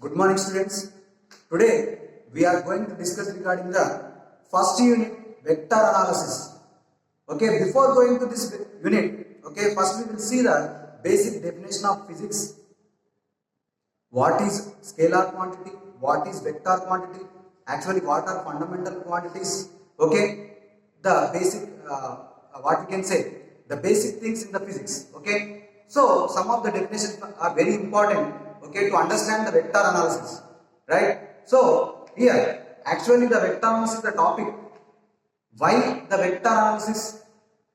Good morning, students. Today we are going to discuss regarding the first unit, vector analysis. Okay, before going to this unit, okay, first we will see the basic definition of physics. What is scalar quantity? What is vector quantity? Actually, what are fundamental quantities? Okay, the basic, what we can say, the basic things in the physics. Okay, so some of the definitions are very important. Okay, to understand the vector analysis, right? So here, actually, the vector analysis is the topic. Why the vector analysis?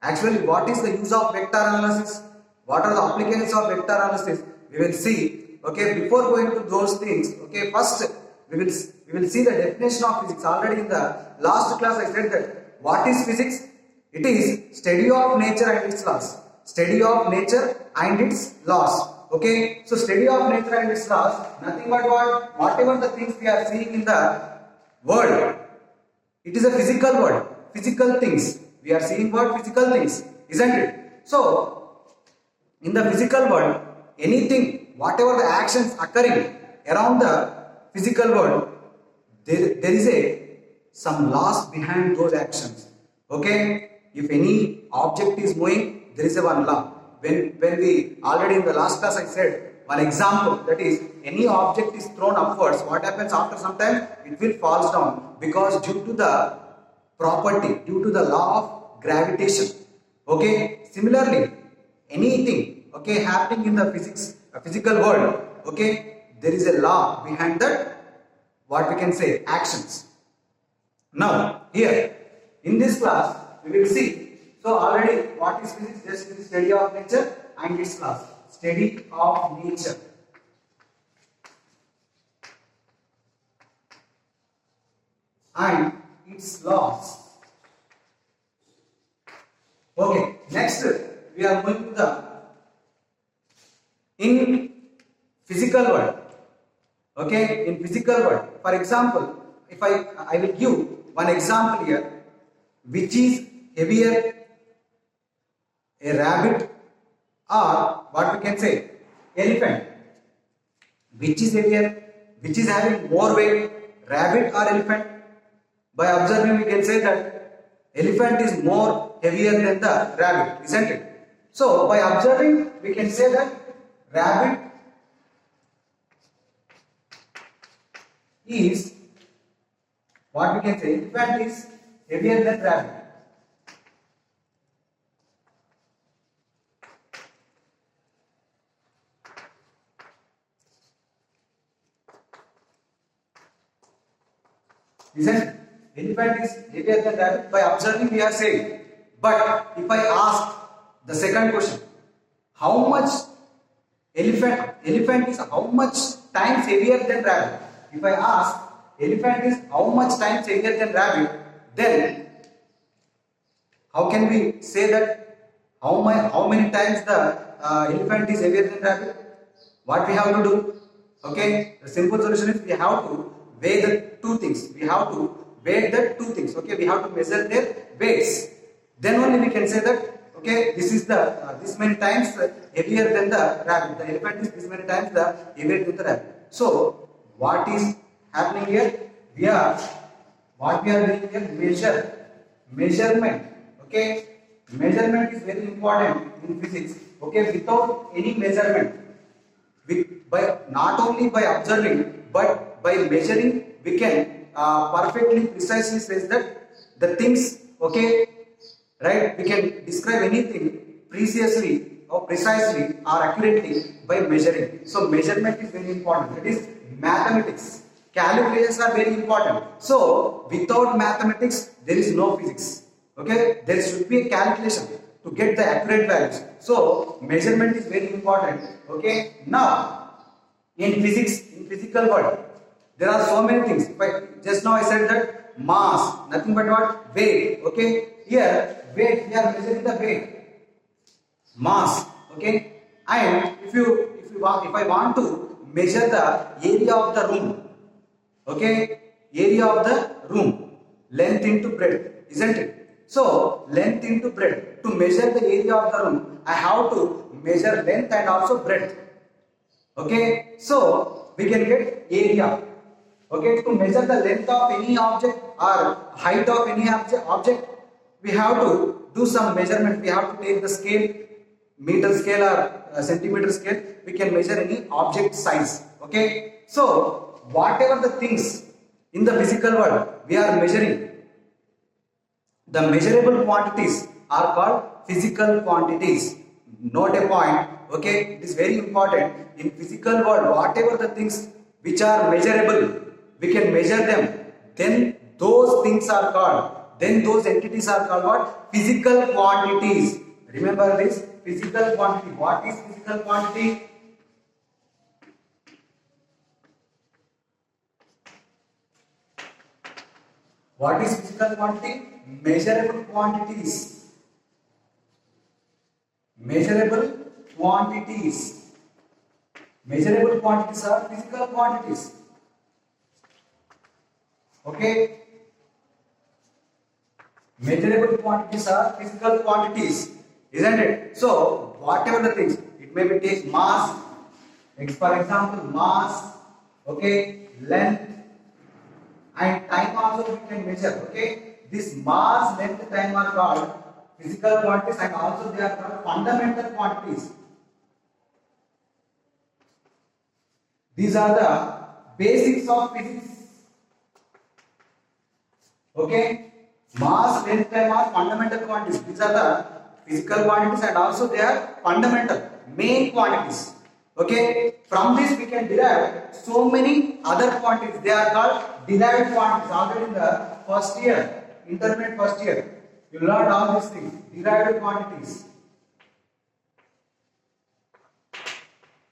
Actually, what is the use of vector analysis? What are the applications of vector analysis? We will see. Okay, before going to those things, okay, first we will see the definition of physics. Already in the last class I said that what is physics? It is study of nature and its laws. Study of nature and its laws. Okay, so study of nature and its laws, nothing but what? Whatever the things we are seeing in the world, it is a physical world, physical things. We are seeing what? Physical things, isn't it? So, in the physical world, anything, whatever the actions occurring around the physical world, there is some laws behind those actions. Okay, if any object is moving, there is a one law. When we already in the last class I said one example, that is any object is thrown upwards, what happens after some time? It will fall down because due to the property, due to the law of gravitation. Okay, similarly anything, okay, happening in the physical world, okay, there is a law behind that, what we can say, actions. Now here in this class we will see. So already what is physics? Just the study of nature and its laws. Study of nature. And its laws. Okay, next we are going to the in physical world. Okay, in physical world. For example, if I will give one example here, which is heavier, a rabbit or what we can say, elephant. Which is heavier? Which is having more weight, rabbit or elephant? By observing we can say that elephant is more heavier than the rabbit, isn't it? So by observing we can say that rabbit is, what we can say, elephant is heavier than rabbit. Isn't elephant is heavier than rabbit? By observing we are saying. But if I ask the second question, how much elephant is how much times heavier than rabbit? If I ask elephant is how much times heavier than rabbit, then how can we say that how many times the elephant is heavier than rabbit? What we have to do? Okay, the simple solution is we have to weigh the two things. We have to weigh the two things. Okay, we have to measure their weights. Then only we can say that, okay, this is the this many times heavier than the rabbit. The elephant is this many times the heavier than the rabbit. So what is happening here? What we are doing here, measurement. Okay, measurement is very important in physics. Okay, without any measurement, by not only by observing but by measuring, we can perfectly precisely say that the things, okay, right, we can describe anything precisely or accurately by measuring. So measurement is very important. That is mathematics. Calculations are very important. So without mathematics there is no physics. Okay, there should be a calculation to get the accurate values. So measurement is very important. Okay, now in physics, in physical world, there are so many things. Just now I said that mass, nothing but what? Weight. Okay, here weight, we are measuring the weight, mass. Okay, and if I want to measure the area of the room, okay, area of the room, length into breadth, isn't it? So length into breadth. To measure the area of the room, I have to measure length and also breadth. Okay, so we can get area. Okay, to measure the length of any object or height of any object, we have to do some measurement. We have to take the scale, meter scale or centimeter scale. We can measure any object size. Okay, so whatever the things in the physical world we are measuring, the measurable quantities are called physical quantities. Note a point. Okay, it is very important. In physical world, whatever the things which are measurable, we can measure them. Then those things are called. Then those entities are called what? Physical quantities. Remember this physical quantity. What is physical quantity? What is physical quantity? Measurable quantities. Measurable quantities. Measurable quantities are physical quantities. Okay? Measurable quantities are physical quantities. Isn't it? So, whatever the things, it may be take mass, for example, mass, okay, length, and time also we can measure. Okay, this mass, length, time are called physical quantities, and also they are called fundamental quantities. These are the basics of physics. Okay, mass, length, time are fundamental quantities. These are the physical quantities, and also they are fundamental main quantities. Okay, from this we can derive so many other quantities. They are called derived quantities. Already in the first year, intermediate first year, you learned all these things. Derived quantities.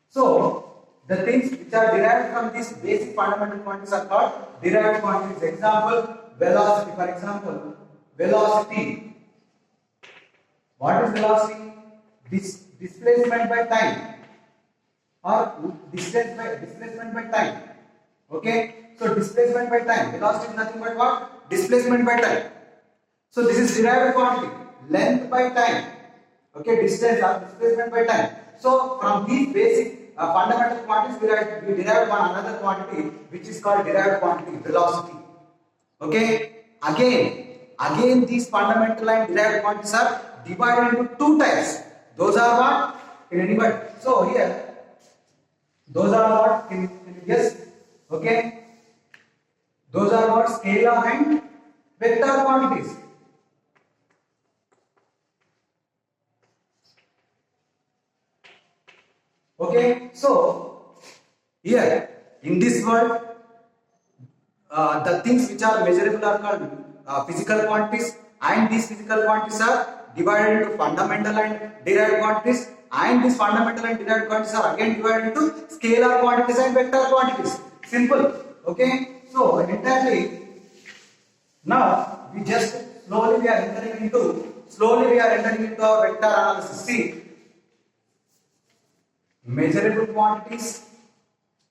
So the things which are derived from these basic fundamental quantities are called derived quantities. Example, velocity. For example, velocity. What is velocity? Displacement by time, or displacement by time. Okay, so displacement by time, velocity is nothing but what? Displacement by time. So this is derived quantity. Length by time, okay, distance or displacement by time. So from these basic fundamental quantities we derive one another quantity which is called derived quantity, velocity. Okay, again these fundamental and derived quantities are divided into two types. Those are what? Can anybody? So here those are what? Can you guess? Okay. Those are what? Scalar and vector quantities. Okay. So here in this world, the things which are measurable are called physical quantities, and these physical quantities are divided into fundamental and derived quantities, and these fundamental and derived quantities are again divided into scalar quantities and vector quantities. Simple. Okay, so entirely now we just slowly we are entering into our vector analysis. See, measurable quantities,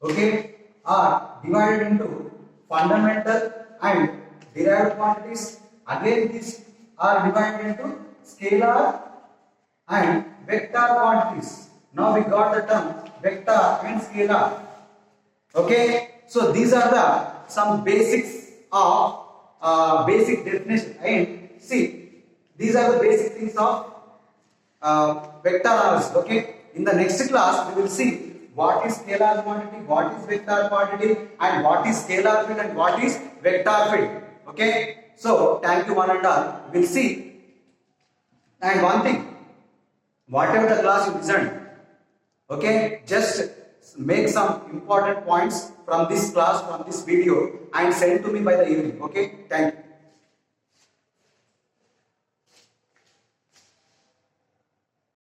okay, are divided into fundamental and derived quantities. Again these are divided into scalar and vector quantities. Now we got the term vector and scalar. Okay, so these are the some basics of basic definition. And see, these are the basic things of vector analysis. Okay, in the next class we will see what is scalar quantity, what is vector quantity, and what is scalar field and what is vector field. Okay, so thank you one and all. We will see. And one thing, whatever the class you listened, okay, just make some important points from this class, from this video, and send to me by the evening. Okay, thank you.